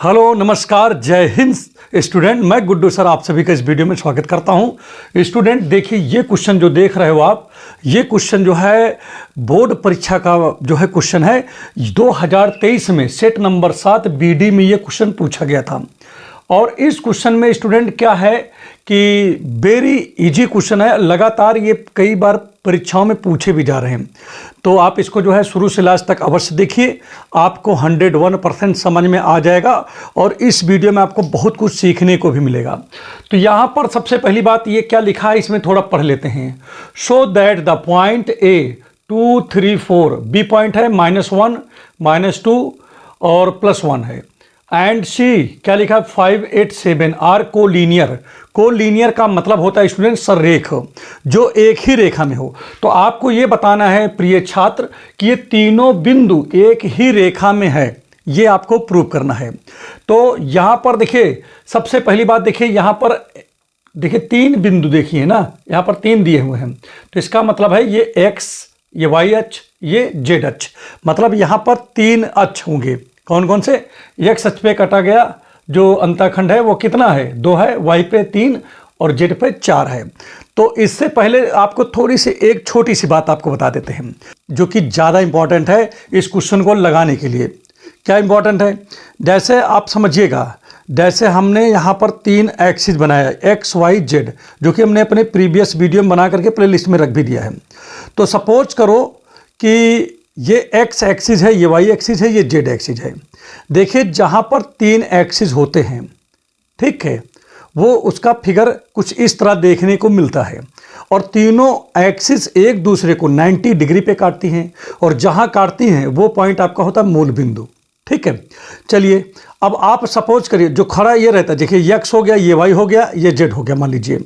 Hello नमस्कार जय Hind student, मैं गुड्डू सर आप सभी का इस वीडियो में स्वागत करता हूं। स्टूडेंट देखिए, ये क्वेश्चन जो देख रहे हो आप, ये क्वेश्चन जो है बोर्ड परीक्षा का जो है क्वेश्चन है 2023 में सेट नंबर 7 बीडी में ये क्वेश्चन पूछा गया था। और इस क्वेश्चन में स्टूडेंट क्या है कि वेरी इजी क्वेश्चन है, लगातार ये कई बार परीक्षाओं में पूछे भी जा रहे हैं। तो आप इसको जो है शुरू से लास्ट तक अवश्य देखिए, आपको 101% समझ में आ जाएगा और इस वीडियो में आपको बहुत कुछ सीखने को भी मिलेगा। तो यहाँ पर सबसे पहली बात ये क्या लिखा है, इसमें थोड़ा पढ़ लेते हैं। So that the point A 2, 3, 4, B point है -1, -2 और +1 है, एंड सी क्या लिखा है 5, 8, 7 आर कोलिनियर। कोलिनियर का मतलब होता है स्टूडेंट सररेख, जो एक ही रेखा में हो। तो आपको ये बताना है प्रिय छात्र कि ये तीनों बिंदु एक ही रेखा में है, ये आपको प्रूव करना है। तो यहाँ पर देखिए, सबसे पहली बात देखिए, यहाँ पर देखिए 3 बिंदु देखिए ना, यहाँ पर 3 दिए हुए हैं। तो इसका मतलब है ये x, ये y अक्ष, ये z अक्ष, मतलब यहाँ पर 3 अक्ष होंगे। कौन कौन से? x अक्ष पे कटा गया जो अंतःखंड है वो कितना है? 2 है, y पे 3 और z पे 4 है। तो इससे पहले आपको थोड़ी सी एक छोटी सी बात आपको बता देते हैं जो कि ज़्यादा इंपॉर्टेंट है इस क्वेश्चन को लगाने के लिए। क्या इंपॉर्टेंट है? जैसे आप समझिएगा, जैसे हमने यहाँ पर 3 एक्सिस बनाया x, y, z, जो कि हमने अपने प्रीवियस वीडियो में बना करके प्ले लिस्ट में रख भी दिया है। तो सपोज करो कि ये x एक्सिस है, ये y एक्सिस है, ये z एक्सिस है। देखिए जहाँ पर 3 एक्सिस होते हैं, ठीक है, वो उसका फिगर कुछ इस तरह देखने को मिलता है और तीनों एक्सिस एक दूसरे को 90 डिग्री पे काटती हैं और जहाँ काटती हैं वो पॉइंट आपका होता है मूल बिंदु। ठीक है, चलिए अब आप सपोज करिए जो खड़ा ये रहता है, देखिए x हो गया, ये y हो गया, ये z हो गया मान लीजिए।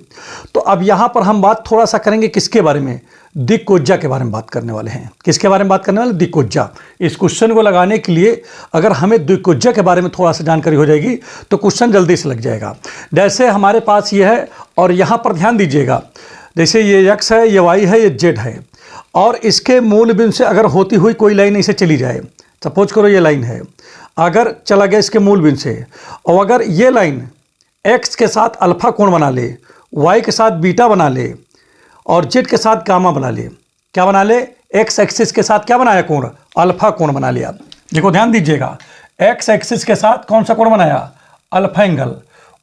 तो अब यहाँ पर हम बात थोड़ा सा करेंगे किसके बारे में? दिक्कोज्जा के बारे में बात करने वाले हैं। किसके बारे में बात करने वाले? दिक्कोज्जा। इस क्वेश्चन को लगाने के लिए अगर हमें दिक्कोज्जा के बारे में थोड़ा सा जानकारी हो जाएगी तो क्वेश्चन जल्दी से लग जाएगा। जैसे हमारे पास ये है और यहाँ पर ध्यान दीजिएगा, जैसे ये x है, ये y है, ये z है और इसके मूल बिंदु से अगर होती हुई कोई लाइन इसे चली जाए, सपोज करो ये लाइन है, अगर चला गया इसके मूल बिंदु से और अगर ये लाइन x के साथ अल्फा कोण बना ले, y के साथ बीटा बना ले और z के साथ गामा बना ले, क्या बना ले? x एक्सिस के साथ क्या बनाया? कोण, अल्फा कोण बना लिया। देखो ध्यान दीजिएगा, x एक्सिस के साथ कौन सा कोण बनाया? Alpha angle.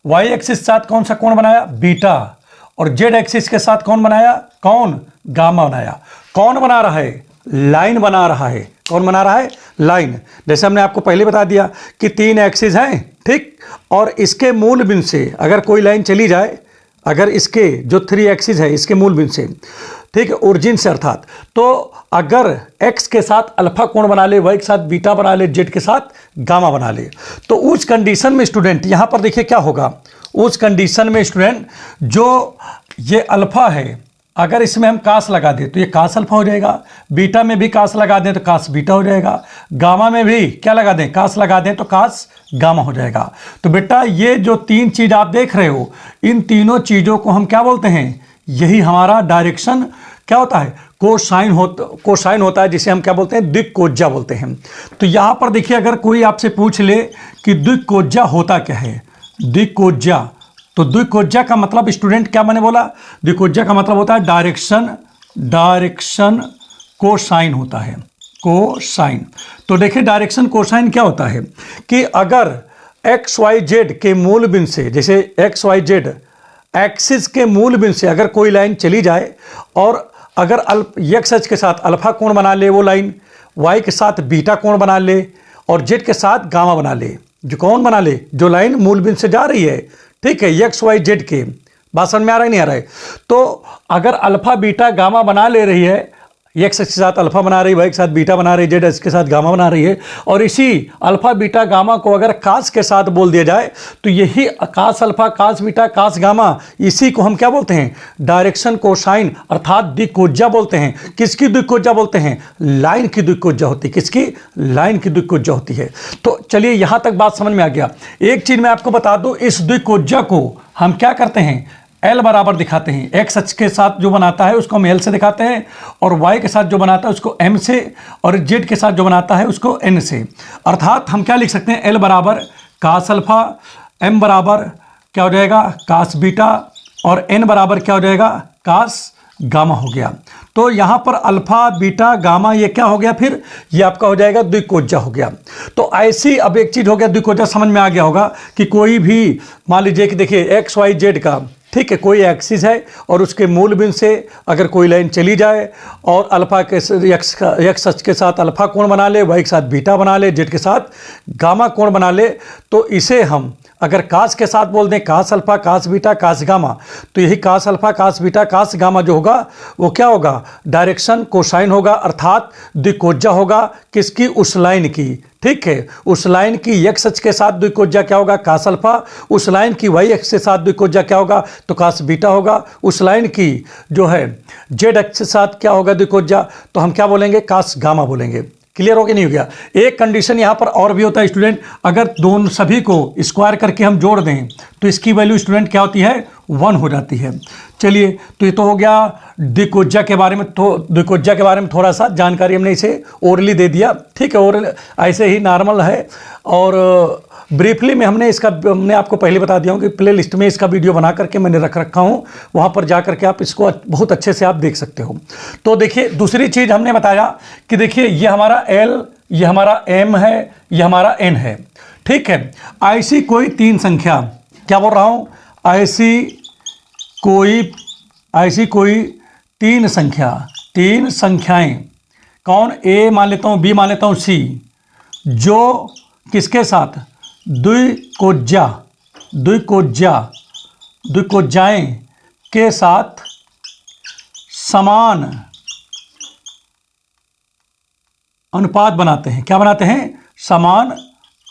y एक्सिस के साथ कौन सा कोण बनाया? बीटा। और z एक्सिस के साथ कौन बनाया? कौन? गामा बनाया। कौन बना रहा है? लाइन बना रहा है। कौन बना रहा है? लाइन। जैसे हमने आपको पहले बता दिया कि 3 एक्सिस हैं, ठीक, और इसके मूल बिंदु से अगर कोई लाइन चली जाए, अगर इसके जो 3 एक्सिस है इसके मूल बिंदु से, ठीक है, ओरिजिन से अर्थात, तो अगर x के साथ अल्फा कोण बना ले, y के साथ बीटा बना ले, z के साथ गामा बना ले, तो उस कंडीशन में स्टूडेंट यहाँ पर देखिए क्या होगा। उस कंडीशन में स्टूडेंट जो ये अल्फा है, अगर इसमें हम कास लगा दें तो ये कास अल्फा हो जाएगा, बीटा में भी कास लगा दें तो कास बीटा हो जाएगा, गामा में भी क्या लगा दें? कास लगा दें तो कास गामा हो जाएगा। तो बेटा ये जो 3 चीज़ आप देख रहे हो, इन तीनों चीज़ों को हम क्या बोलते हैं? यही हमारा डायरेक्शन क्या होता है? कोसाइन होता है, जिसे हम क्या बोलते हैं? दिक्कोज्जा बोलते हैं। तो यहाँ पर देखिए, अगर कोई आपसे पूछ ले कि दिक्कोज्जा होता क्या है, दिक्कोज्जा, तो दिक्कोज्जा का मतलब स्टूडेंट क्या मैंने बोला? दिक्कोज्जा का मतलब होता है डायरेक्शन कोसाइन होता है, कोसाइन। तो देखिए डायरेक्शन कोसाइन क्या होता है कि अगर एक्स वाई जेड के मूल बिंदु से, जैसे एक्स वाई जेड एक्सिस के मूल बिंदु से अगर कोई लाइन चली जाए और अगर एक्स अक्ष के साथ अल्फा कोण बना ले वो लाइन, वाई के साथ बीटा कोण बना ले और जेड के साथ गामा बना ले, जो कौन बना ले? जो लाइन मूल बिंदु से जा रही है, ठीक है, एक्स वाई जेड के। बात समझ में आ रहा है नहीं आ रहा है? तो अगर अल्फा बीटा गामा बना ले रही है, एक्स के साथ अल्फा बना रही है, वाई के साथ बीटा बना रही है, जेड के साथ गामा बना रही है, और इसी अल्फा बीटा गामा को अगर कास के साथ बोल दिया जाए तो यही कास अल्फा, कास बीटा, कास गामा, इसी को हम क्या बोलते हैं? डायरेक्शन कोसाइन अर्थात दिक्कोज्जा बोलते हैं। किसकी दिक्कोज्जा बोलते हैं? लाइन की दिक्कोज्जा होती है। किसकी? लाइन की दिक्कोज्जा होती है। तो चलिए यहाँ तक बात समझ में आ गया। एक चीज़ मैं आपको बता दूँ, इस दिक्कोज्जा को हम क्या करते हैं? एल बराबर दिखाते हैं। एक्स अक्ष के साथ जो बनाता है उसको हम एल से दिखाते हैं और वाई के साथ जो बनाता है उसको एम से और जेड के साथ जो बनाता है उसको एन से। अर्थात हम क्या लिख सकते हैं? एल बराबर कास अल्फा, m बराबर क्या हो जाएगा कास बीटा, और n बराबर क्या हो जाएगा कास गामा हो गया। तो यहाँ पर अल्फा बीटा गामा ये क्या हो गया, फिर ये आपका हो जाएगा द्विकोज्जा हो गया। तो ऐसी अब एक चीज़ हो गया, द्विकोज्जा समझ में आ गया होगा कि कोई भी मान लीजिए कि देखिए एक्स वाई जेड का, ठीक है, कोई एक्सिस है और उसके मूल बिंदु से अगर कोई लाइन चली जाए और अल्फा के एक्स अक्ष के साथ अल्फा कोण बना ले, वाई के साथ बीटा बना ले, जेड के साथ गामा कोण बना ले, तो इसे हम अगर कास के साथ बोल दें कास अल्फा कास बीटा कास गामा, तो यही कास अल्फा कास बीटा कास गामा जो होगा वो क्या होगा डायरेक्शन कोसाइन होगा, अर्थात द्विकोज्जा होगा किसकी, उस लाइन की, ठीक है, उस लाइन की एक्स अक्ष के साथ द्विकोज्जा क्या होगा कास अल्फा, उस लाइन की वाई अक्ष के साथ द्विकोज्जा क्या होगा तो कास बीटा होगा, उस लाइन की जो है जेड अक्ष के साथ क्या होगा द्विकोज्जा, तो हम क्या बोलेंगे कास गामा बोलेंगे। क्लियर हो कि नहीं हो गया। एक कंडीशन यहाँ पर और भी होता है स्टूडेंट, अगर दोनों सभी को स्क्वायर करके हम जोड़ दें तो इसकी वैल्यू स्टूडेंट क्या होती है 1 हो जाती है। चलिए तो ये तो हो गया द्विकोज्जा के बारे में, तो द्विकोज्जा के बारे में थोड़ा सा जानकारी हमने इसे ओरली दे दिया, ठीक है, और ऐसे ही नॉर्मल है। और ब्रीफली में हमने आपको पहले बता दिया हूँ कि प्ले लिस्ट में इसका वीडियो बना करके मैंने रख रखा हूँ, वहाँ पर जा करके आप इसको बहुत अच्छे से आप देख सकते हो। तो देखिए दूसरी चीज़ हमने बताया कि देखिए ये हमारा L, ये हमारा M है, ये हमारा N है, ठीक है। ऐसी कोई तीन संख्या, क्या बोल रहा हूँ, ऐसी कोई तीन संख्याएं, कौन, A मान लेता हूँ, B मान लेता हूँ, C, जो किसके साथ द्विकोज्जाएं के साथ समान अनुपात बनाते हैं। क्या बनाते हैं, समान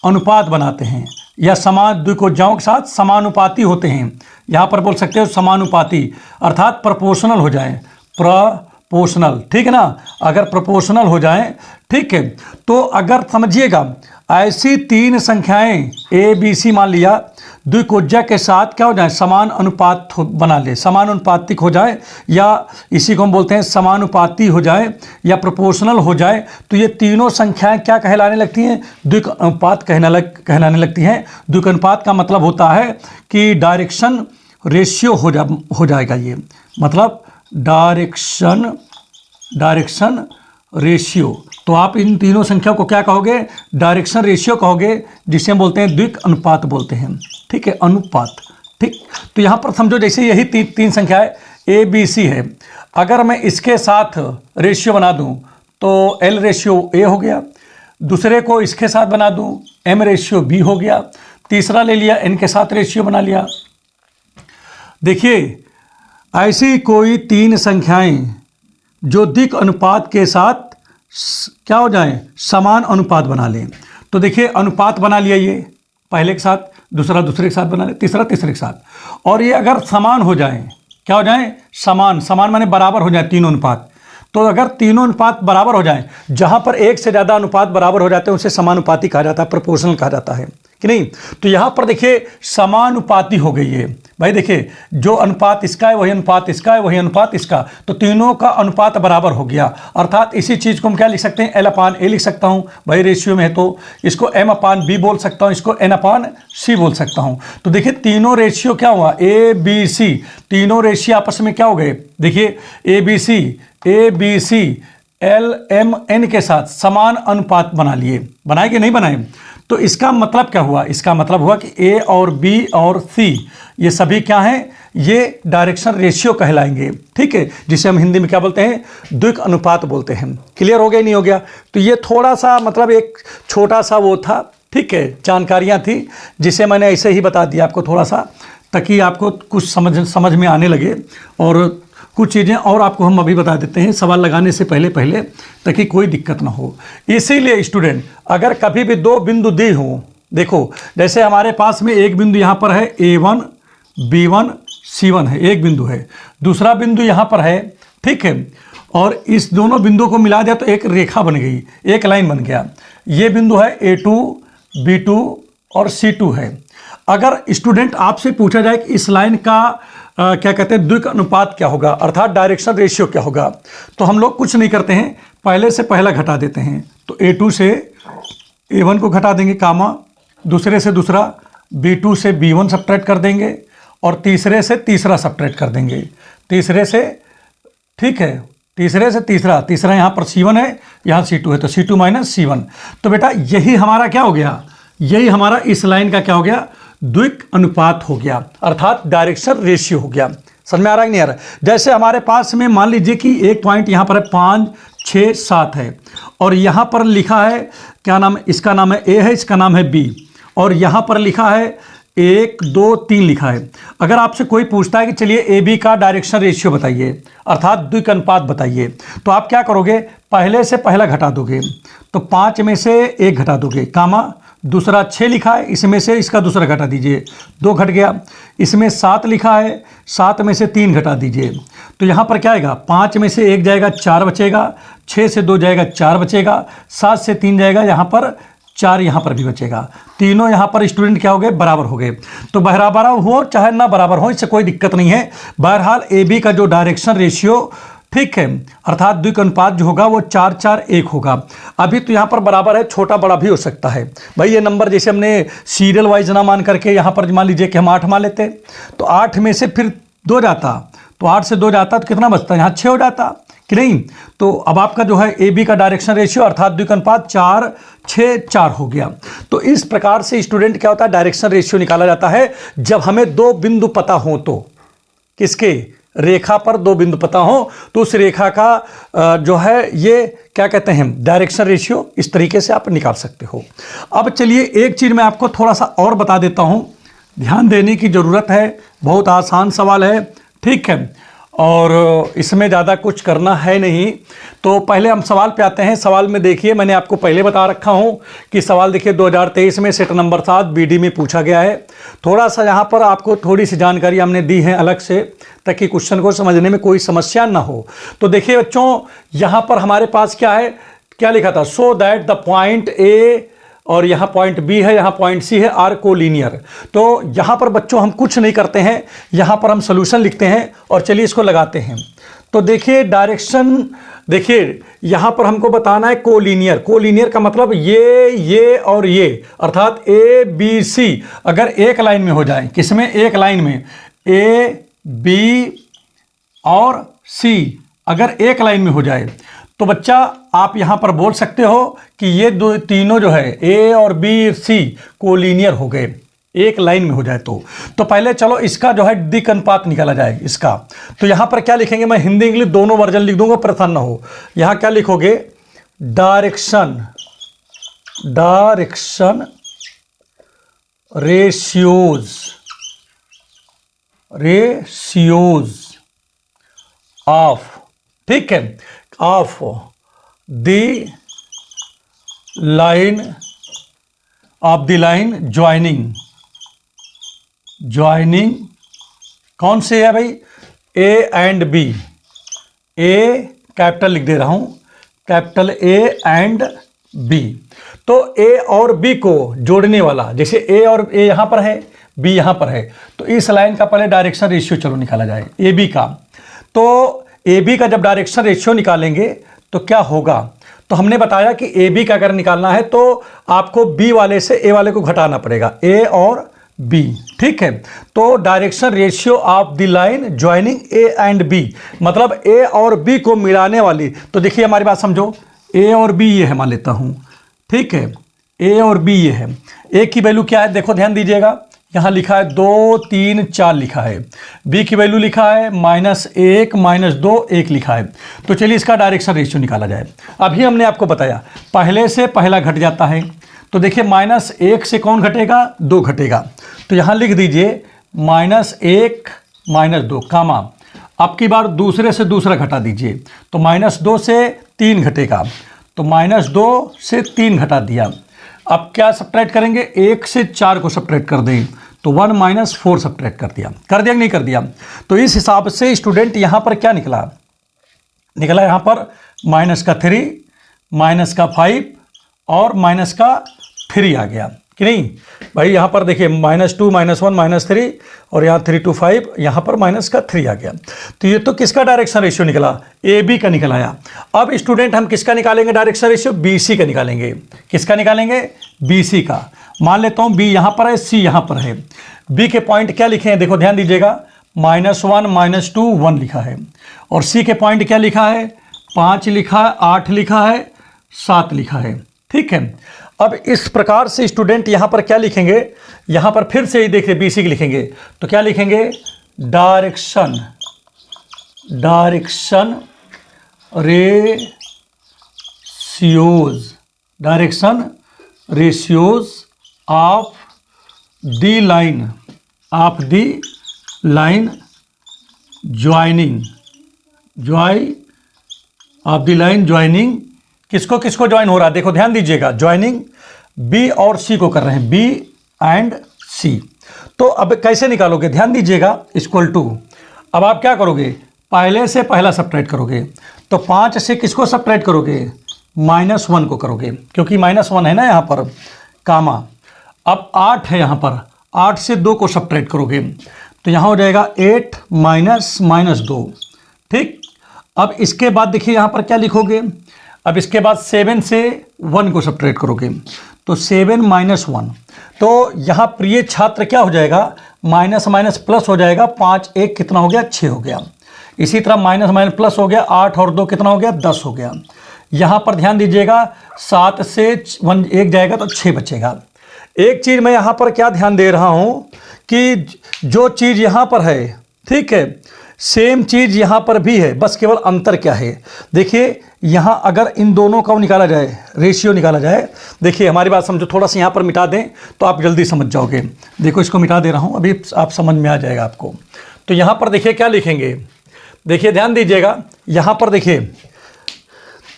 अनुपात बनाते हैं, या समान द्विकोज्जाओं के साथ समानुपाती होते हैं। यहाँ पर बोल सकते हो समानुपाती, अर्थात प्रोपोर्शनल हो जाए, प्रोपोर्शनल, ठीक है ना, अगर प्रोपोर्शनल हो जाए, ठीक है। तो अगर समझिएगा ऐसी तीन संख्याएं ए बी सी मान लिया द्विकोज्जा के साथ क्या हो जाए समान अनुपात बना ले, समानुपातिक हो जाए, या इसी को हम बोलते हैं समानुपाती हो जाए या प्रोपोर्शनल हो जाए, तो ये तीनों संख्याएं क्या कहलाने लगती हैं, द्विक अनुपात कहलाने लगती हैं। द्विक अनुपात का मतलब होता है कि डायरेक्शन रेशियो हो जाएगा, ये मतलब डायरेक्शन रेशियो। तो आप इन तीनों संख्या को क्या कहोगे, डायरेक्शन रेशियो कहोगे, जिसे हम बोलते हैं द्विक अनुपात बोलते हैं, ठीक है, अनुपात, ठीक। तो यहाँ पर समझो जैसे यही तीन संख्याएं ए बी सी है, अगर मैं इसके साथ रेशियो बना दूं तो एल रेशियो ए हो गया, दूसरे को इसके साथ बना दूं एम रेशियो बी हो गया, तीसरा ले लिया एन के साथ रेशियो बना लिया। देखिए ऐसी कोई तीन संख्याएं जो द्विक अनुपात के साथ क्या हो जाए समान अनुपात बना लें। तो देखिए अनुपात बना लिया, ये पहले के साथ, दूसरा दूसरे के साथ बना ले, तीसरा तीसरे के साथ, और ये अगर समान हो जाए, क्या हो जाए समान माने बराबर हो जाए तीनों अनुपात। तो अगर तीनों अनुपात बराबर हो जाए, जहां पर एक से ज़्यादा अनुपात बराबर हो जाते हैं उसे समानुपाती कहा जाता है, प्रोपोर्शनल कहा जाता है कि नहीं। तो यहां पर देखिए समानुपाती हो गई है भाई, देखिए जो अनुपात इसका है वही अनुपात इसका है, वही अनुपात इसका, तो तीनों का अनुपात बराबर हो गया। अर्थात इसी चीज़ को हम क्या लिख सकते हैं, L/A लिख सकता हूं, भाई रेशियो में है तो इसको M/B बोल सकता हूं, इसको N/C बोल सकता हूं। तो देखिए तीनों रेशियो क्या हुआ, ABC, तीनों रेशियो आपस में क्या हो गए, देखिए ABC L/M/N के साथ समान अनुपात बना लिए, बनाए कि नहीं बनाए। तो इसका मतलब क्या हुआ, इसका मतलब हुआ कि A और B और C ये सभी क्या हैं, ये डायरेक्शन रेशियो कहलाएंगे, ठीक है, जिसे हम हिंदी में क्या बोलते हैं, द्विक अनुपात बोलते हैं। क्लियर हो गया नहीं हो गया। तो ये थोड़ा सा मतलब एक छोटा सा वो था, ठीक है, जानकारियाँ थी जिसे मैंने ऐसे ही बता दिया आपको थोड़ा सा, ताकि आपको कुछ समझ में आने लगे। और कुछ चीज़ें और आपको हम अभी बता देते हैं सवाल लगाने से पहले, ताकि कोई दिक्कत ना हो। इसीलिए स्टूडेंट अगर कभी भी दो बिंदु दी हों, देखो जैसे हमारे पास में एक बिंदु यहाँ पर है A1 B1 C1 है, एक बिंदु है, दूसरा बिंदु यहाँ पर है, ठीक है, और इस दोनों बिंदुओं को मिला दिया तो एक रेखा बन गई, एक लाइन बन गया। ये बिंदु है A2 B2 और C2 है। अगर स्टूडेंट आपसे पूछा जाए कि इस लाइन का क्या कहते हैं द्विक अनुपात क्या होगा, अर्थात डायरेक्शन रेशियो क्या होगा, तो हम लोग कुछ नहीं करते हैं, पहले से पहला घटा देते हैं। तो A2 से A1 को घटा देंगे कामा, दूसरे से दूसरा, B2 से B1 सब्ट्रैक्ट कर देंगे और तीसरे से तीसरा सब्ट्रैक्ट कर देंगे, तीसरे से, ठीक है, तीसरे से तीसरा, तीसरा यहाँ पर C1 है, यहाँ C2 है, तो C2 माइनस C1। तो बेटा यही हमारा क्या हो गया, यही हमारा इस लाइन का क्या हो गया, द्विक अनुपात हो गया, अर्थात डायरेक्शन रेशियो हो गया। समझ में आ रहा है कि नहीं आ रहा है? जैसे हमारे पास में मान लीजिए कि एक पॉइंट यहाँ पर है 5, 6, 7 है और यहाँ पर लिखा है, क्या नाम है, इसका नाम है A है, इसका नाम है B, और यहाँ पर लिखा है 1, 2, 3 लिखा है। अगर आपसे कोई पूछता है कि चलिए AB का डायरेक्शन रेशियो बताइए, अर्थात द्विक अनुपात बताइए, तो आप क्या करोगे, पहले से पहला घटा दोगे, तो 5 में से 1 घटा दोगे, कामा, दूसरा 6 लिखा है, इसमें से इसका दूसरा घटा दीजिए, 2 घट गया, इसमें 7 लिखा है, 7 में से 3 घटा दीजिए, तो यहाँ पर क्या आएगा, 5 में से 1 जाएगा, 4 बचेगा, 6 से 2 जाएगा, 4 बचेगा, 7 से 3 जाएगा, यहाँ पर 4, यहाँ पर भी बचेगा, तीनों यहाँ पर स्टूडेंट क्या हो गए, बराबर हो गए। तो बराबर हो चाहे ना बराबर हो, इससे कोई दिक्कत नहीं है। बहरहाल AB का जो डायरेक्शन रेशियो, ठीक है, अर्थात द्विक अनुपात जो होगा वो 4, 4, 1 होगा। अभी तो यहाँ पर बराबर है, छोटा बड़ा भी हो सकता है भाई। ये नंबर जैसे हमने सीरियल वाइज ना मान करके यहाँ पर मान लीजिए कि हम 8 मान लेते, तो 8 में से फिर 2 जाता, तो 8 से 2 जाता तो कितना बचता, यहाँ 6 हो जाता कि नहीं। तो अब आपका जो है AB का डायरेक्शन रेशियो अर्थात द्विक अनुपात 4, 6, 4 हो गया। तो इस प्रकार से स्टूडेंट क्या होता है, डायरेक्शन रेशियो निकाला जाता है जब हमें 2 बिंदु पता हो। तो किसके, रेखा पर 2 बिंदु पता हो तो उस रेखा का जो है ये क्या कहते हैं, डायरेक्शन रेशियो, इस तरीके से आप निकाल सकते हो। अब चलिए एक चीज़ मैं आपको थोड़ा सा और बता देता हूँ, ध्यान देने की ज़रूरत है, बहुत आसान सवाल है, ठीक है, और इसमें ज़्यादा कुछ करना है नहीं। तो पहले हम सवाल पे आते हैं। सवाल में देखिए, मैंने आपको पहले बता रखा हूँ कि सवाल देखिए 2023 में सेट नंबर 7 BD में पूछा गया है। थोड़ा सा यहाँ पर आपको थोड़ी सी जानकारी हमने दी है अलग से, ताकि क्वेश्चन को समझने में कोई समस्या ना हो। तो देखिए बच्चों, यहाँ पर हमारे पास क्या है, क्या लिखा था, सो दैट द पॉइंट A और यहाँ पॉइंट B है, यहाँ पॉइंट C है, आर कोलिनियर। तो यहाँ पर बच्चों हम कुछ नहीं करते हैं, यहाँ पर हम सोल्यूशन लिखते हैं और चलिए इसको लगाते हैं। तो देखिए डायरेक्शन, देखिए यहाँ पर हमको बताना है कोलिनियर। कोलिनियर का मतलब ये और ये, अर्थात ABC अगर एक लाइन में हो जाए, किसमें, एक लाइन में, A, B और C अगर एक लाइन में हो जाए तो बच्चा आप यहाँ पर बोल सकते हो कि ये तीनों जो है A और B, C कोलिनियर हो गए, एक लाइन में हो जाए। तो पहले चलो इसका जो है द्विक अनुपात निकाला जाए इसका। तो यहाँ पर क्या लिखेंगे, मैं हिंदी इंग्लिश दोनों वर्जन लिख दूंगा, परेशान ना हो। यहाँ क्या लिखोगे, डायरेक्शन रेशियोज ऑफ, ठीक है, ऑफ द लाइन ज्वाइनिंग कौन से है भाई, A and B। A capital लिख दे रहा हूं, कैपिटल A एंड B। तो A और B को जोड़ने वाला, जैसे A और A यहां पर है, B यहां पर है, तो इस लाइन का पहले डायरेक्शन रेशियो चलो निकाला जाए AB का। तो AB का जब डायरेक्शन रेशियो निकालेंगे तो क्या होगा, तो हमने बताया कि AB का अगर निकालना है तो आपको B वाले से A वाले को घटाना पड़ेगा, A और B, ठीक है। तो direction ratio of the line joining A and B, मतलब A और B को मिलाने वाली। तो देखिए हमारी बात समझो, A और B ये है, मान लेता हूं, ठीक है, A और B ये है। A की वैल्यू क्या है, देखो ध्यान दीजिएगा, यहाँ लिखा है 2, 3, 4 लिखा है। B की वैल्यू लिखा है -1, -2, 1 लिखा है। तो चलिए इसका डायरेक्शन रेशियो निकाला जाए। अभी हमने आपको बताया पहले से पहला घट जाता है, तो देखिए -1 से कौन घटेगा, 2 घटेगा। तो यहाँ लिख दीजिए -1, -2 कामा, अब की बार दूसरे से दूसरा घटा दीजिए, तो -2 से 3 घटेगा, तो -2 से 3 घटा दिया। अब क्या सब्ट्रैक्ट करेंगे, 1 से 4 को सब्ट्रैक्ट कर दें, तो 1 - 4 सब्ट्रैक्ट कर दिया कि नहीं कर दिया। तो इस हिसाब से स्टूडेंट यहाँ पर क्या निकला यहाँ पर -3, -5 और -3 आ गया कि नहीं भाई। यहाँ पर देखिए -2, -1, -3 और यहाँ 3 to 5, यहाँ पर -3 आ गया। तो ये तो किसका डायरेक्शन रेशियो निकला, AB का निकल आया। अब स्टूडेंट हम किसका निकालेंगे डायरेक्शन रेशियो, BC का निकालेंगे। किसका निकालेंगे, BC का। मान लेता हूँ बी यहाँ पर है, सी यहाँ पर है। बी के पॉइंट क्या लिखे हैं, देखो ध्यान दीजिएगा, -1 -2 1 लिखा है। और सी के पॉइंट क्या लिखा है, 5 लिखा है, 8 लिखा है, 7 लिखा है। ठीक है, अब इस प्रकार से स्टूडेंट यहाँ पर क्या लिखेंगे, यहाँ पर फिर से ही देखिए बी सी लिखेंगे तो क्या लिखेंगे, direction ratios of the line joining किसको किसको ज्वाइन हो रहा है, देखो ध्यान दीजिएगा, ज्वाइनिंग बी और सी को कर रहे हैं, बी एंड सी। तो अब कैसे निकालोगे, ध्यान दीजिएगा, इक्वल टू, अब आप क्या करोगे, पहले से पहला सब्ट्रैक्ट करोगे। तो 5 से किसको सब्ट्रैक्ट करोगे, -1 को करोगे, क्योंकि -1 है ना यहाँ पर, कामा। अब 8 है यहाँ पर, 8 से 2 को सब्ट्रैक्ट करोगे तो यहाँ हो जाएगा 8 -2। ठीक, अब इसके बाद देखिए यहाँ पर क्या लिखोगे, अब इसके बाद 7 से 1 को सब्ट्रैक्ट करोगे तो 7 -1। तो यहाँ प्रिय छात्र क्या हो जाएगा, माइनस माइनस प्लस हो जाएगा, 5 1 कितना हो गया, 6 हो गया। इसी तरह माइनस माइनस प्लस हो गया, 8 और 2 कितना हो गया, 10 हो गया। यहाँ पर ध्यान दीजिएगा, 7 से 1 जाएगा तो 6 बचेगा। एक चीज़ मैं यहाँ पर क्या ध्यान दे रहा हूँ कि जो चीज़ यहाँ पर है, ठीक है, सेम चीज़ यहाँ पर भी है, बस केवल अंतर क्या है, देखिए यहाँ अगर इन दोनों का निकाला जाए, रेशियो निकाला जाए, देखिए हमारी बात समझो, थोड़ा सा यहाँ पर मिटा दें तो आप जल्दी समझ जाओगे। देखो इसको मिटा दे रहा हूँ, अभी आप समझ में आ जाएगा आपको। तो यहाँ पर देखिए क्या लिखेंगे, देखिए ध्यान दीजिएगा, यहाँ पर देखिए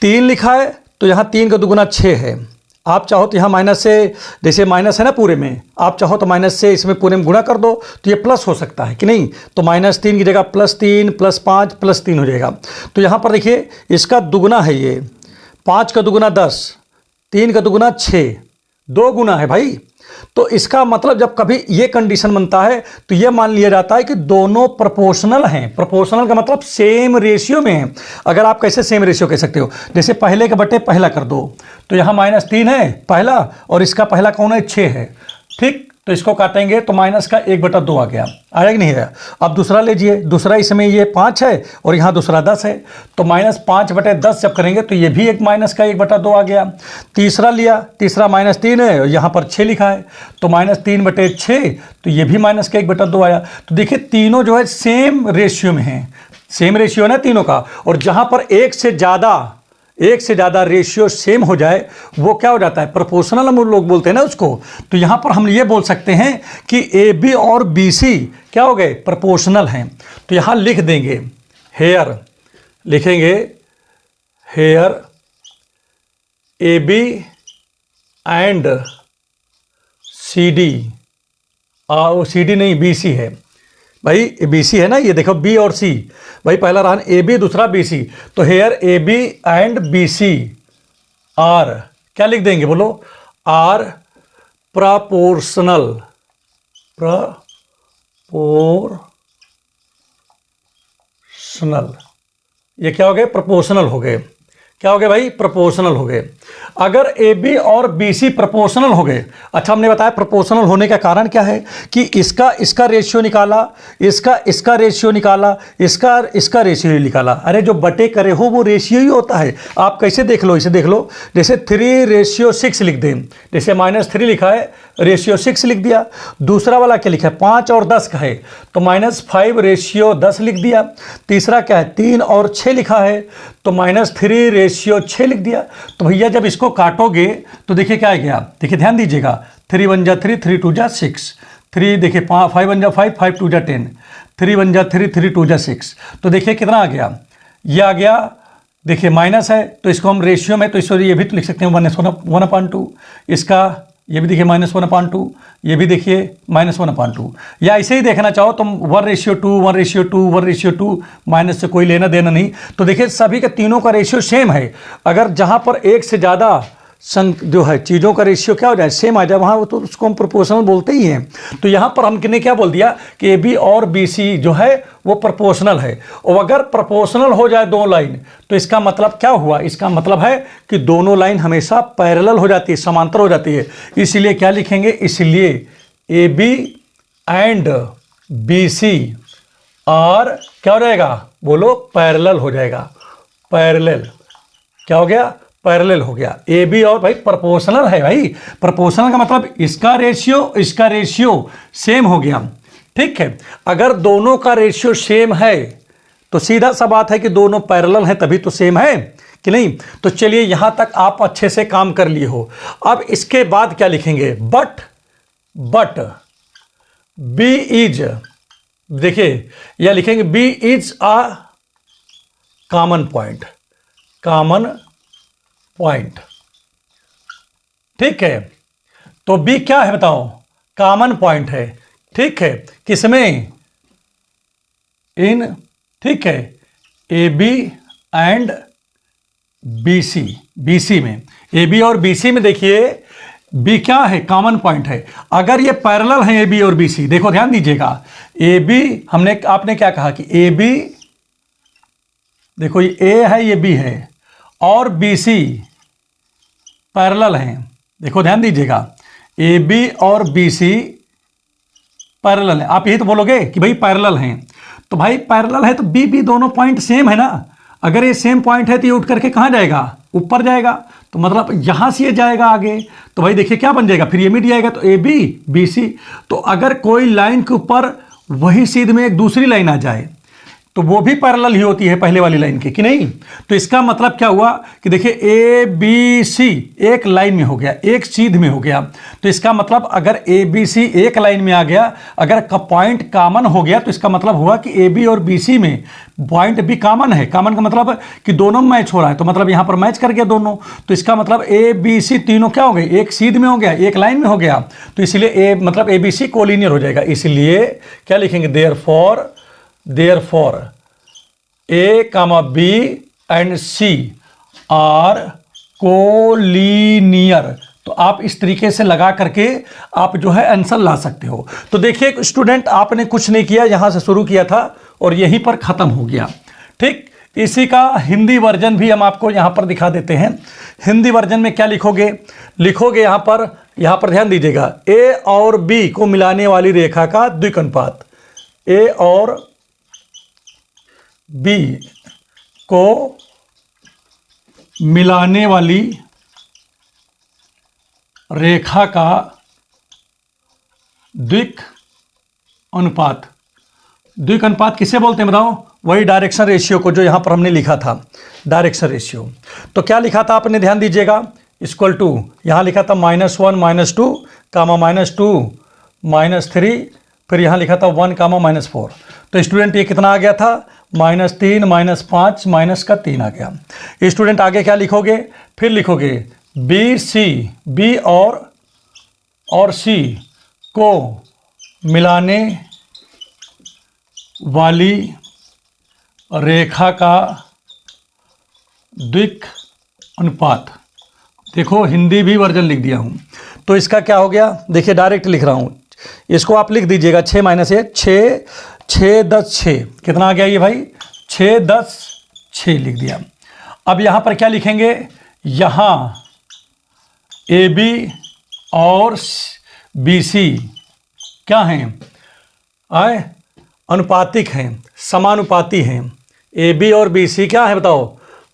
3 लिखा है तो यहाँ 3 का दुगुना 6 है। आप चाहो तो यहाँ माइनस से, जैसे माइनस है ना पूरे में, आप चाहो तो माइनस से इसमें पूरे में गुणा कर दो तो ये प्लस हो सकता है कि नहीं, तो -3 की जगह +3 +5 +3 हो जाएगा। तो यहाँ पर देखिए इसका दुगुना है, ये 5 का दुगुना 10, 3 का दुगुना 6, 2 गुना है भाई। तो इसका मतलब जब कभी ये कंडीशन बनता है तो ये मान लिया जाता है कि दोनों प्रोपोर्शनल हैं। प्रोपोर्शनल का मतलब सेम रेशियो में है। अगर आप कैसे सेम रेशियो कह सकते हो, जैसे पहले के बटे पहला कर दो, तो यहाँ -3 है पहला और इसका पहला कौन है, 6 है। ठीक, तो इसको काटेंगे तो माइनस का 1/2 आ गया, आया कि नहीं आया। अब दूसरा लीजिए, दूसरा इसमें ये 5 है और यहाँ दूसरा 10 है, तो -5/10 जब करेंगे तो ये भी एक माइनस का 1/2 आ गया। तीसरा लिया, तीसरा -3 है और यहाँ पर 6 लिखा है, तो -3/6, तो ये भी माइनस का 1/2 आया। तो देखिए तीनों जो है सेम रेशियो में हैं, सेम रेशियो है ना तीनों का। और जहाँ पर एक से ज़्यादा रेशियो सेम हो जाए वो क्या हो जाता है, प्रोपोर्शनल हम लोग बोलते हैं ना उसको। तो यहाँ पर हम ये बोल सकते हैं कि AB और BC क्या हो गए, प्रोपोर्शनल हैं। तो यहाँ लिख देंगे हेयर, लिखेंगे here AB and CD, CD नहीं BC है भाई, BC है ना, ये देखो B और C, भाई पहला रहा AB दूसरा BC, तो here AB and BC are, क्या लिख देंगे बोलो, आर प्रोपोर्शनल, ये क्या हो गए, प्रोपोर्शनल हो गए। क्या हो गए भाई, प्रोपोर्शनल हो गए। अगर AB और BC प्रोपोर्शनल हो गए, अच्छा हमने बताया प्रोपोर्शनल होने का कारण क्या है कि इसका रेशियो निकाला, इसका रेशियो निकाला, इसका रेशियो निकाला। अरे जो बटे करे हो वो रेशियो ही होता है। आप कैसे देख लो, इसे देख लो, जैसे 3:6 लिख दें, जैसे -3 लिखा है रेशियो 6 लिख दिया। दूसरा वाला क्या लिखा है, 5 और 10 का है तो -5:10 लिख दिया। तीसरा क्या है, 3 और 6 लिखा है तो -3:6 लिख दिया। तो भैया जब इसको काटोगे तो देखिए क्या आ गया, देखिए ध्यान दीजिएगा, 3 1 जा 3, 3 2 जा 6, 3 देखिए 5 1 जा 5, 5 2 जा 10, 3 1 जा 3, 3 2 जा 6। तो देखिए कितना आ गया, ये आ गया, देखिए माइनस है तो इसको हम रेशियो में, तो इसको ये भी तो लिख सकते हैं 1/2, इसका ये भी देखिए -1/2, ये भी देखिए -1/2। या ऐसे ही देखना चाहो तो 1:2, 1:2, 1:2, माइनस से कोई लेना देना नहीं। तो देखिए सभी के तीनों का रेशियो सेम है। अगर जहाँ पर एक से ज़्यादा जो है चीज़ों का रेशियो क्या हो जाए, सेम आ जाए, वहाँ तो उसको हम प्रोपोर्शनल बोलते ही हैं। तो यहाँ पर हमने क्या बोल दिया कि ए बी और बी सी जो है वो प्रोपोर्शनल है। और अगर प्रोपोर्शनल हो जाए दो लाइन तो इसका मतलब क्या हुआ, इसका मतलब है कि दोनों लाइन हमेशा पैरेलल हो जाती है, समांतर हो जाती है। इसलिए क्या लिखेंगे, इसलिए A B and B C और क्या हो जाएगा, बोलो पैरेलल हो जाएगा। पैरेलल क्या हो गया, पैरेलल हो गया। ए बी और भाई प्रोपोर्शनल है, भाई प्रोपोर्शनल का मतलब इसका रेशियो सेम हो गया, ठीक है। अगर दोनों का रेशियो सेम है तो सीधा सा बात है कि दोनों पैरेलल हैं, तभी तो सेम है कि नहीं। तो चलिए यहां तक आप अच्छे से काम कर लिए हो। अब इसके बाद क्या लिखेंगे, बट बी इज, देखिए यह लिखेंगे B is a common point, ठीक है। तो बी क्या है बताओ, कॉमन पॉइंट है, ठीक है। किसमें, इन, ठीक है, A B and B C में, ए बी और बी सी में देखिए बी क्या है, कॉमन पॉइंट है। अगर ये पैरेलल है ए बी और बी सी, देखो ध्यान दीजिएगा, ए बी आपने क्या कहा कि ए बी, देखो ये ए है ये बी है और बी सी पैरेलल हैं, देखो ध्यान दीजिएगा, ए बी और बी सी पैरेलल है। आप यही तो बोलोगे कि भाई पैरेलल हैं, तो भाई पैरेलल है तो बी बी दोनों पॉइंट सेम है ना। अगर ये सेम पॉइंट है तो ये उठ करके कहाँ जाएगा, ऊपर जाएगा, तो मतलब यहां से ये जाएगा आगे। तो भाई देखिए क्या बन जाएगा, फिर ये मिट जाएगा, तो ए बी बी सी। तो अगर कोई लाइन के ऊपर वही सीध में एक दूसरी लाइन आ जाए तो वो भी पैरेलल ही होती है पहले वाली लाइन के, कि नहीं। तो इसका मतलब क्या हुआ कि देखिए ए बी सी एक लाइन में हो गया, एक सीध में हो गया। तो इसका मतलब अगर ए बी सी एक लाइन में आ गया, अगर पॉइंट कॉमन हो गया, तो इसका मतलब हुआ कि ए बी और बी सी में पॉइंट भी कॉमन है। कॉमन का मतलब कि दोनों मैच हो रहा है, तो मतलब यहाँ पर मैच कर गया दोनों। तो इसका मतलब ए बी सी तीनों क्या हो गए, एक सीध में हो गया, एक लाइन में हो गया। तो इसलिए ए मतलब ए बी सी कोलिनियर हो जाएगा। इसलिए क्या लिखेंगे, therefore A comma B and C are collinear. तो आप इस तरीके से लगा करके आप जो है आंसर ला सकते हो। तो देखिए स्टूडेंट, आपने कुछ नहीं किया, यहां से शुरू किया था और यहीं पर खत्म हो गया, ठीक। इसी का हिंदी वर्जन भी हम आपको यहां पर दिखा देते हैं। हिंदी वर्जन में क्या लिखोगे यहां पर ध्यान दीजिएगा, ए और बी को मिलाने वाली रेखा का द्विक अनुपात, ए और बी को मिलाने वाली रेखा का द्विक अनुपात किसे बोलते हैं बताओ, वही डायरेक्शन रेशियो को जो यहां पर हमने लिखा था, डायरेक्शन रेशियो। तो क्या लिखा था आपने, ध्यान दीजिएगा, इक्वल टू, यहां लिखा था -1 -2 कामा -2 -3, फिर यहां लिखा था 1 कामा -4। तो स्टूडेंट ये कितना आ गया था, -3 -5 माइनस का 3 आ गया। स्टूडेंट आगे क्या लिखोगे, फिर लिखोगे बी सी, बी और सी को मिलाने वाली रेखा का द्विक अनुपात। देखो हिंदी भी वर्जन लिख दिया हूं। तो इसका क्या हो गया, देखिए डायरेक्ट लिख रहा हूं, इसको आप लिख दीजिएगा 6 - 1 6 10 6 कितना आ गया ये भाई, 6 10 6 लिख दिया। अब यहां पर क्या लिखेंगे, यहां ए बी और बी सी क्या हैं, अनुपातिक हैं, समानुपाती हैं। ए बी और बी सी क्या है बताओ,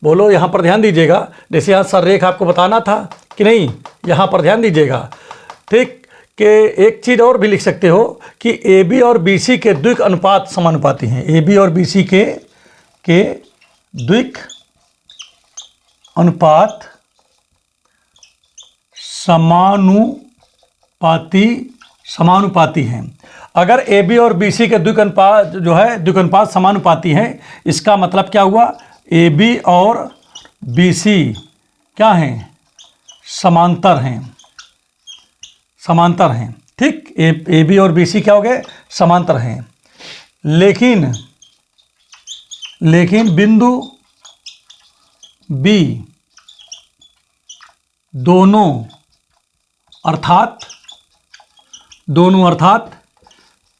बोलो। यहां पर ध्यान दीजिएगा, जैसे यहां सररेख आपको बताना था कि नहीं, यहां पर ध्यान दीजिएगा, ठीक। कि एक चीज़ और भी लिख सकते हो कि ए बी और बी सी के द्विक अनुपात समानुपाती हैं, ए बी और बी सी के द्विक अनुपात समानुपाती हैं। अगर ए बी और बी सी के द्विक अनुपात समानुपाती हैं, इसका मतलब क्या हुआ, ए बी और बी सी क्या हैं, समांतर हैं, ठीक। ए बी और बी सी क्या हो गए, समांतर हैं। लेकिन बिंदु बी दोनों अर्थात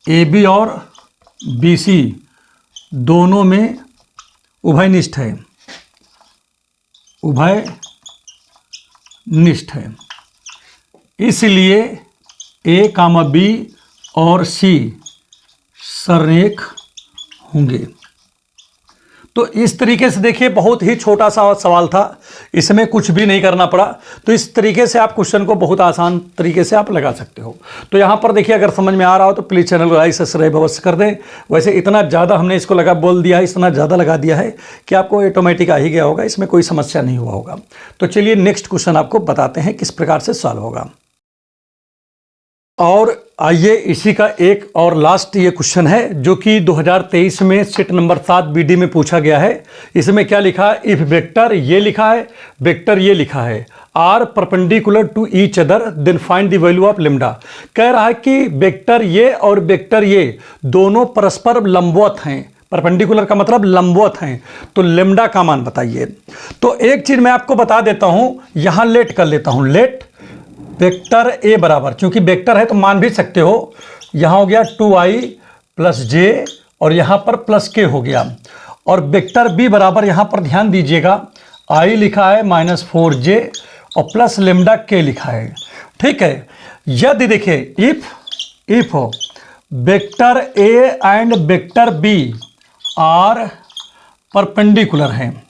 AB और BC दोनों में उभयनिष्ठ है, इसलिए A, B और C सररेख होंगे। तो इस तरीके से देखिए, बहुत ही छोटा सा सवाल था, इसमें कुछ भी नहीं करना पड़ा। तो इस तरीके से आप क्वेश्चन को बहुत आसान तरीके से आप लगा सकते हो। तो यहाँ पर देखिए, अगर समझ में आ रहा हो तो प्लीज़ चैनल को लाइक सब्सक्राइब अवश्य कर दें। वैसे इतना ज़्यादा हमने इसको बोल दिया है, इतना ज़्यादा लगा दिया है कि आपको ऑटोमेटिक आ ही गया होगा, इसमें कोई समस्या नहीं हुआ होगा। तो चलिए नेक्स्ट क्वेश्चन आपको बताते हैं किस प्रकार से सॉल्व होगा। और आइए इसी का एक और लास्ट ये क्वेश्चन है जो कि 2023 में सेट नंबर 7 BD में पूछा गया है। इसमें क्या लिखा है, इफ वेक्टर ये लिखा है, वेक्टर ये लिखा है, are perpendicular to each other then find the value of lambda. कह रहा है कि वेक्टर ये और वेक्टर ये दोनों परस्पर लंबवत हैं। परपेंडिकुलर का मतलब लंबवत हैं, तो लेम्डा का मान बताइए। तो एक चीज मैं आपको बता देता हूं, यहां लेट कर लेता हूं, लेट वेक्टर ए बराबर, क्योंकि वेक्टर है तो मान भी सकते हो, यहाँ हो गया 2i प्लस जे और यहाँ पर प्लस के हो गया। और वेक्टर बी बराबर, यहाँ पर ध्यान दीजिएगा, i लिखा है -4j और प्लस लेम्डा के लिखा है। ठीक है, यदि देखिए if vector A and vector B are perpendicular हैं,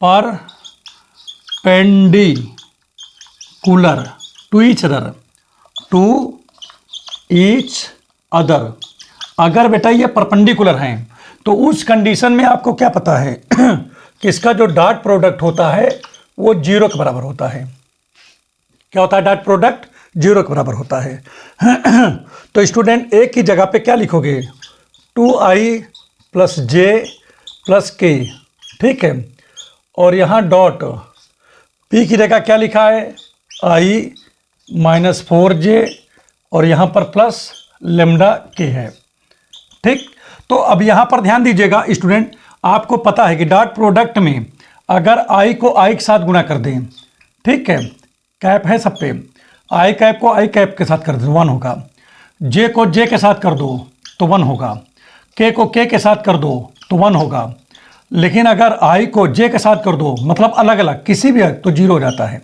परपेंडिकुलर टू ईच अदर, अगर बेटा ये परपेंडिकुलर हैं तो उस कंडीशन में आपको क्या पता है कि इसका जो डॉट प्रोडक्ट होता है वो 0 के बराबर होता है। क्या होता है, डॉट प्रोडक्ट 0 के बराबर होता है। तो स्टूडेंट एक की जगह पे क्या लिखोगे, 2i प्लस जे प्लस के, ठीक है, और यहाँ डॉट पी की जगह क्या लिखा है, i -4j और यहाँ पर प्लस लेम्डा के है। ठीक, तो अब यहाँ पर ध्यान दीजिएगा स्टूडेंट, आपको पता है कि डॉट प्रोडक्ट में अगर i को i के साथ गुणा कर दें, ठीक है, कैप है सब पे, i कैप को i कैप के साथ कर दो 1 होगा, j को j के साथ कर दो तो 1 होगा, k को k के साथ कर दो तो 1 होगा। लेकिन अगर i को j के साथ कर दो, मतलब अलग अलग किसी भी, तो 0 हो जाता है।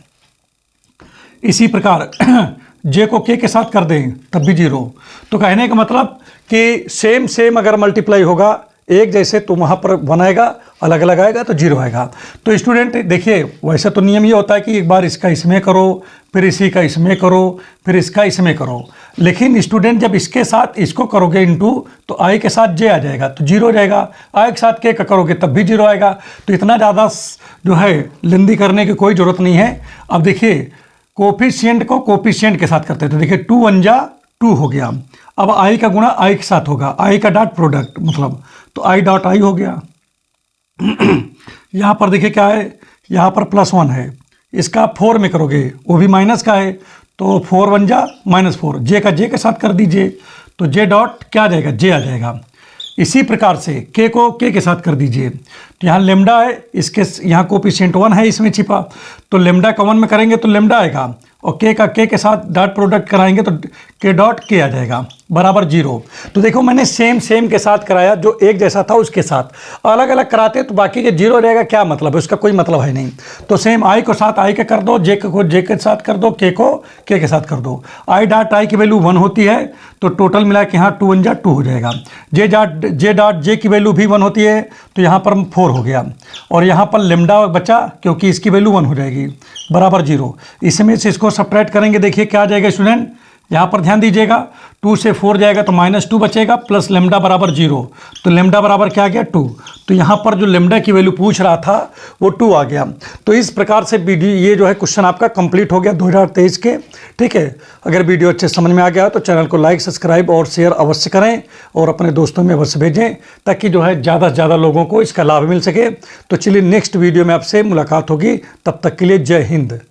इसी प्रकार j को k के साथ कर दें तब भी 0। तो कहने का मतलब कि सेम अगर मल्टीप्लाई होगा एक जैसे तो वहाँ पर 1 आएगा, अलग अलग आएगा तो 0 आएगा। तो स्टूडेंट देखिए, वैसे तो नियम ये होता है कि एक बार इसका इसमें करो, फिर इसी का इसमें करो, फिर इसका इसमें करो। लेकिन स्टूडेंट जब इसके साथ इसको करोगे इंटू, तो i के साथ j आ जाएगा तो 0 हो जाएगा, i के साथ k का करोगे तब भी 0 आएगा। तो इतना ज़्यादा जो है लेंदी करने की कोई ज़रूरत नहीं है। अब देखिए कोफिशिएंट को कोफिशिएंट के साथ करते हैं, तो देखिए 2 1 जा 2 हो गया। अब i का गुणा i के साथ होगा, i का डॉट प्रोडक्ट मतलब, तो i डॉट i हो गया। यहाँ पर देखिए क्या है, यहाँ पर +1 है, इसका 4 में करोगे वो भी माइनस का है, तो 4 1 जा -4, j का j के साथ कर दीजिए तो j डॉट क्या आ जाएगा, j आ जाएगा। इसी प्रकार से k को k के साथ कर दीजिए, तो यहाँ लेम्डा है, इसके यहाँ कोफिशिएंट 1 है इसमें छिपा, तो लेम्डा का 1 में करेंगे तो लेम्डा आएगा, और k का k के साथ डॉट प्रोडक्ट कराएंगे तो k डॉट k आ जाएगा बराबर 0। तो देखो मैंने सेम के साथ कराया, जो एक जैसा था उसके साथ, अलग अलग कराते तो बाकी के 0 रहेगा, क्या मतलब है, उसका कोई मतलब है नहीं। तो सेम i को साथ i के कर दो, j को j के साथ कर दो, k को k के साथ कर दो। i डॉट i की वैल्यू 1 होती है, तो टोटल मिला के यहाँ 2 1 जा 2 हो जाएगा। j डॉट j की वैल्यू भी 1 होती है, तो यहाँ पर 4 हो गया, और यहाँ पर लेम्डा बचा क्योंकि इसकी वैल्यू 1 हो जाएगी बराबर 0। इसमें से इसको सब्ट्रैक्ट करेंगे, देखिए क्या आ जाएगा स्टूडेंट, यहाँ पर ध्यान दीजिएगा, 2 से 4 जाएगा तो -2 बचेगा, प्लस लेम्डा बराबर 0, तो लेम्डा बराबर क्या आ गया 2। तो यहाँ पर जो लेम्डा की वैल्यू पूछ रहा था वो 2 आ गया। तो इस प्रकार से वीडियो ये जो है क्वेश्चन आपका कंप्लीट हो गया 2023 के। ठीक है, अगर वीडियो अच्छे समझ में आ गया तो चैनल को लाइक सब्सक्राइब और शेयर अवश्य करें, और अपने दोस्तों में अवश्य भेजें, ताकि जो है ज़्यादा से ज़्यादा लोगों को इसका लाभ मिल सके। तो चलिए नेक्स्ट वीडियो में आपसे मुलाकात होगी, तब तक के लिए जय हिंद।